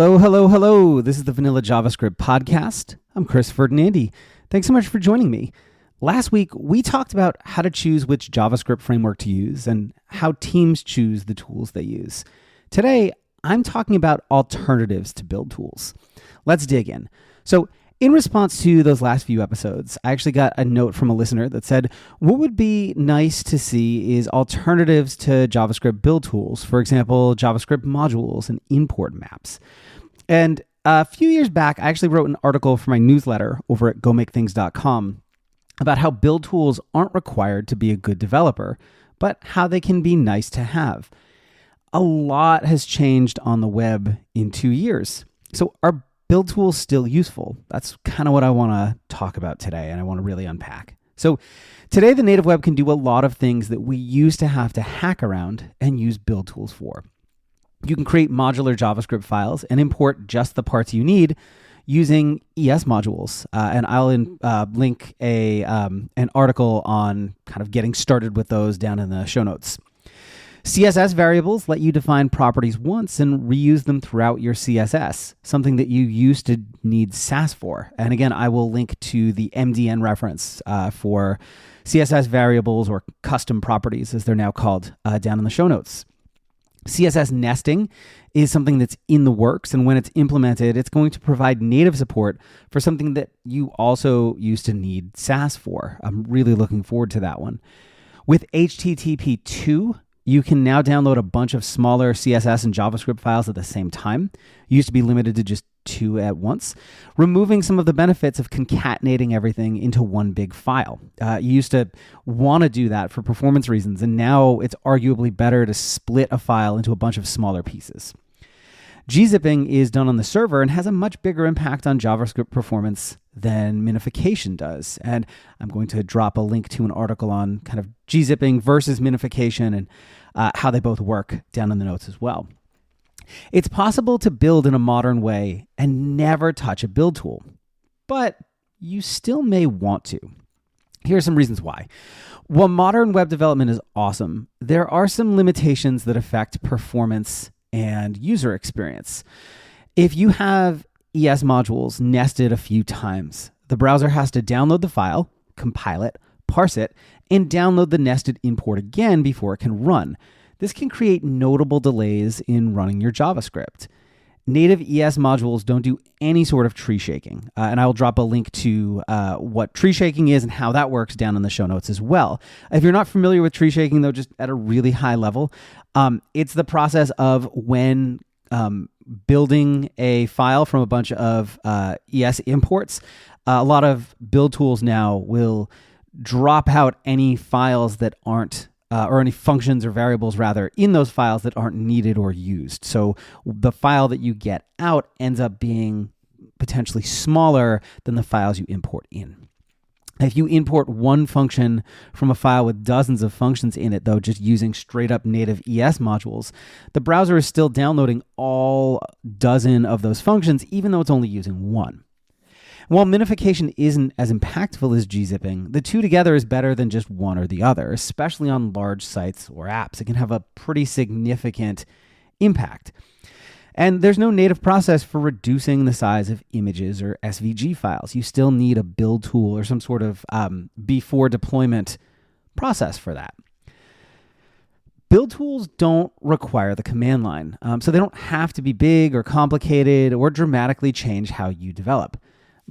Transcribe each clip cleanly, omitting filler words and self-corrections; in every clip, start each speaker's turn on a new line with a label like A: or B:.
A: Hello, hello, hello. This is the Vanilla JavaScript podcast. I'm Chris Ferdinandi. Thanks so much for joining me. Last week, we talked about how to choose which JavaScript framework to use and how teams choose the tools they use. Today, I'm talking about alternatives to build tools. Let's dig in. So, in response to those last few episodes, I actually got a note from a listener that said, what would be nice to see is alternatives to JavaScript build tools, for example, JavaScript modules and import maps. And a few years back, I actually wrote an article for my newsletter over at gomakethings.com about how build tools aren't required to be a good developer, but how they can be nice to have. A lot has changed on the web in 2 years. So are build tools still useful? That's kind of what I want to talk about today, and I want to really unpack. So today, the native web can do a lot of things that we used to have to hack around and use build tools for. You can create modular JavaScript files and import just the parts you need using ES modules. And I'll link an article on kind of getting started with those down in the show notes. CSS variables let you define properties once and reuse them throughout your CSS, something that you used to need Sass for. And again, I will link to the MDN reference for CSS variables, or custom properties as they're now called, down in the show notes. CSS nesting is something that's in the works, and when it's implemented, it's going to provide native support for something that you also used to need Sass for. I'm really looking forward to that one. With HTTP 2, you can now download a bunch of smaller CSS and JavaScript files at the same time. You used to be limited to just 2 at once, removing some of the benefits of concatenating everything into one big file. You used to want to do that for performance reasons, and now it's arguably better to split a file into a bunch of smaller pieces. Gzipping is done on the server and has a much bigger impact on JavaScript performance than minification does. And I'm going to drop a link to an article on kind of gzipping versus minification and how they both work down in the notes as well. It's possible to build in a modern way and never touch a build tool, but you still may want to. Here are some reasons why. While modern web development is awesome, there are some limitations that affect performance and user experience. If you have ES modules nested a few times, the browser has to download the file, compile it, parse it, and download the nested import again before it can run. This can create notable delays in running your JavaScript. Native ES modules don't do any sort of tree shaking, and I will drop a link to what tree shaking is and how that works down in the show notes as well. If you're not familiar with tree shaking, though, just at a really high level, it's the process of when building a file from a bunch of ES imports. A lot of build tools now will drop out any files that aren't or any functions or variables rather in those files that aren't needed or used. So the file that you get out ends up being potentially smaller than the files you import in. If you import one function from a file with dozens of functions in it, though, just using straight up native ES modules, the browser is still downloading all dozen of those functions, even though it's only using one. While minification isn't as impactful as gzipping, the two together is better than just one or the other, especially on large sites or apps. It can have a pretty significant impact. And there's no native process for reducing the size of images or SVG files. You still need a build tool or some sort of before deployment process for that. Build tools don't require the command line, so they don't have to be big or complicated or dramatically change how you develop.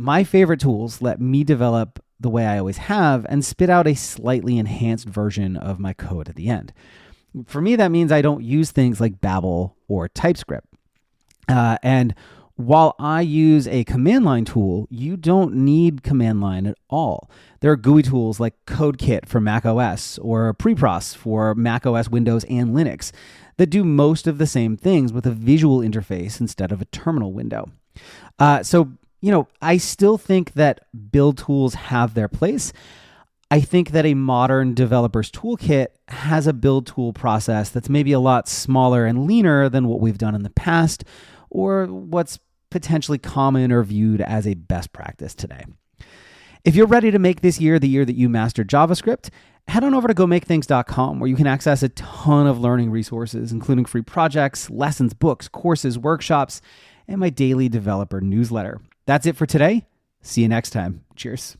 A: My favorite tools let me develop the way I always have and spit out a slightly enhanced version of my code at the end. For me, that means I don't use things like Babel or TypeScript. And while I use a command line tool, you don't need command line at all. There are GUI tools like CodeKit for macOS or Prepros for macOS, Windows, and Linux that do most of the same things with a visual interface instead of a terminal window. I still think that build tools have their place. I think that a modern developer's toolkit has a build tool process that's maybe a lot smaller and leaner than what we've done in the past, or what's potentially common or viewed as a best practice today. If you're ready to make this year the year that you master JavaScript, head on over to gomakethings.com, where you can access a ton of learning resources, including free projects, lessons, books, courses, workshops, and my daily developer newsletter. That's it for today. See you next time. Cheers.